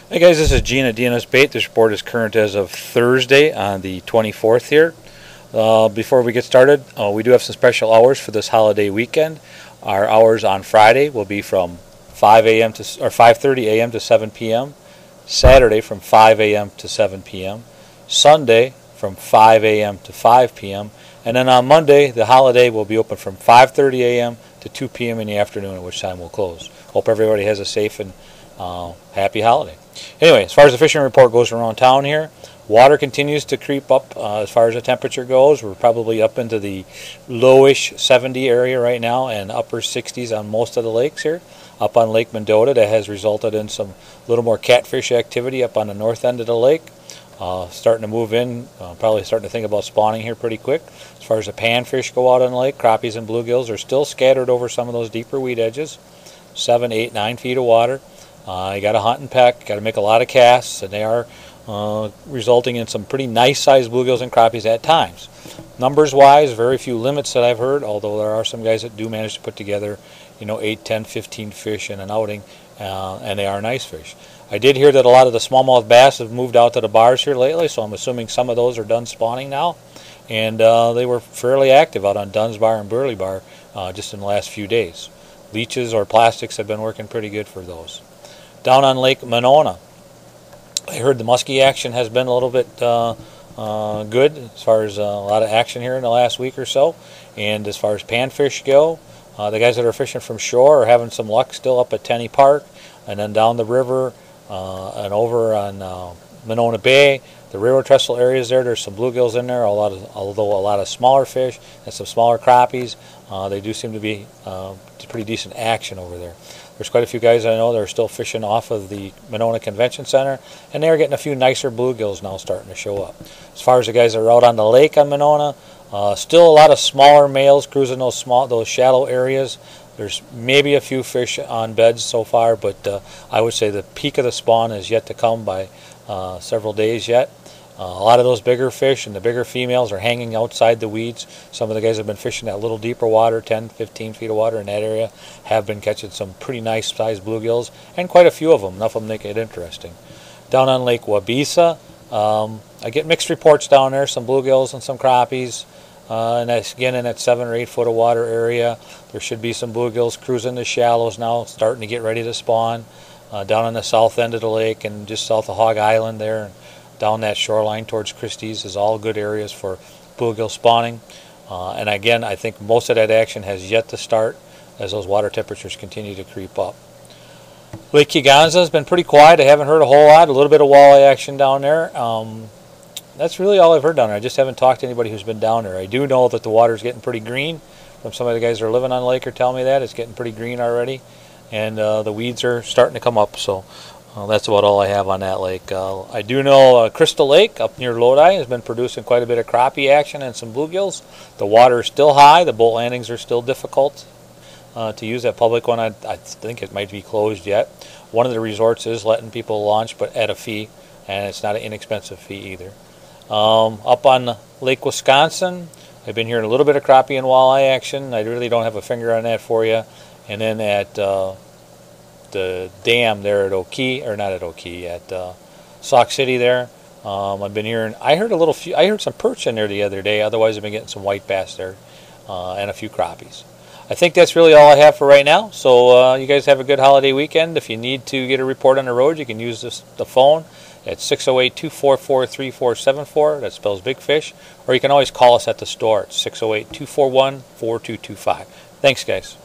Hey guys, this is Gene at DNS Bait. This report is current as of Thursday on the 24th here. Before we get started, we do have some special hours for this holiday weekend. Our hours on Friday will be from 5 a.m. to or 5:30 a.m. to 7 p.m. Saturday from 5 a.m. to 7 p.m. Sunday from 5 a.m. to 5 p.m. And then on Monday, the holiday will be open from 5:30 a.m. to 2 p.m. in the afternoon, at which time we'll close. Hope everybody has a safe and happy holiday. Anyway, as far as the fishing report goes around town here, water continues to creep up as far as the temperature goes. We're probably up into the lowish 70 area right now and upper 60s on most of the lakes here. Up on Lake Mendota, that has resulted in some little more catfish activity up on the north end of the lake. Starting to move in, probably starting to think about spawning here pretty quick. As far as the panfish go out on the lake, crappies and bluegills are still scattered over some of those deeper weed edges. 7, 8, 9 feet of water. You got to hunt and peck, got to make a lot of casts, and they are resulting in some pretty nice sized bluegills and crappies at times. Numbers wise, very few limits that I've heard, although there are some guys that do manage to put together, 8, 10, 15 fish in an outing, and they are nice fish. I did hear that a lot of the smallmouth bass have moved out to the bars here lately, so I'm assuming some of those are done spawning now. And they were fairly active out on Dunn's Bar and Burley Bar just in the last few days. Leeches or plastics have been working pretty good for those. Down on Lake Monona, I heard the muskie action has been a little bit good as far as a lot of action here in the last week or so. And as far as panfish go, the guys that are fishing from shore are having some luck still up at Tenney Park. And then down the river and over on Monona Bay, the railroad trestle areas there's some bluegills in there, although a lot of smaller fish and some smaller crappies. They do seem to be pretty decent action over there. There's quite a few guys I know that are still fishing off of the Monona Convention Center, and they're getting a few nicer bluegills now starting to show up. As far as the guys that are out on the lake on Monona, still a lot of smaller males cruising those shallow areas. There's maybe a few fish on beds so far, but I would say the peak of the spawn is yet to come by several days yet. A lot of those bigger fish and the bigger females are hanging outside the weeds. Some of the guys have been fishing that little deeper water, 10, 15 feet of water in that area, have been catching some pretty nice sized bluegills, and quite a few of them, enough of them make it interesting. Down on Lake Waubesa, I get mixed reports down there, some bluegills and some crappies. And that's again in that 7 or 8 foot of water area. There should be some bluegills cruising the shallows now, starting to get ready to spawn. Down on the south end of the lake and just south of Hog Island there, down that shoreline towards Christie's is all good areas for bluegill spawning. And again, I think most of that action has yet to start as those water temperatures continue to creep up. Lake Kegonsa has been pretty quiet. I haven't heard a whole lot. A little bit of walleye action down there. That's really all I've heard down there. I just haven't talked to anybody who's been down there. I do know that the water's getting pretty green. From some of the guys that are living on the lake are telling me that. It's getting pretty green already. And the weeds are starting to come up. So that's about all I have on that lake. I do know Crystal Lake up near Lodi has been producing quite a bit of crappie action and some bluegills. The water is still high. The boat landings are still difficult to use. That public one, I think it might be closed yet. One of the resorts is letting people launch, but at a fee. And it's not an inexpensive fee either. Up on Lake Wisconsin, I've been hearing a little bit of crappie and walleye action. I really don't have a finger on that for you. And then at the dam there at Oki, or not at Oki, at Sauk City there, I've been hearing. I heard some perch in there the other day. Otherwise, I've been getting some white bass there and a few crappies. I think that's really all I have for right now. So you guys have a good holiday weekend. If you need to get a report on the road, you can use the phone at 608-244-3474. That spells Big Fish. Or you can always call us at the store at 608-241-4225. Thanks, guys.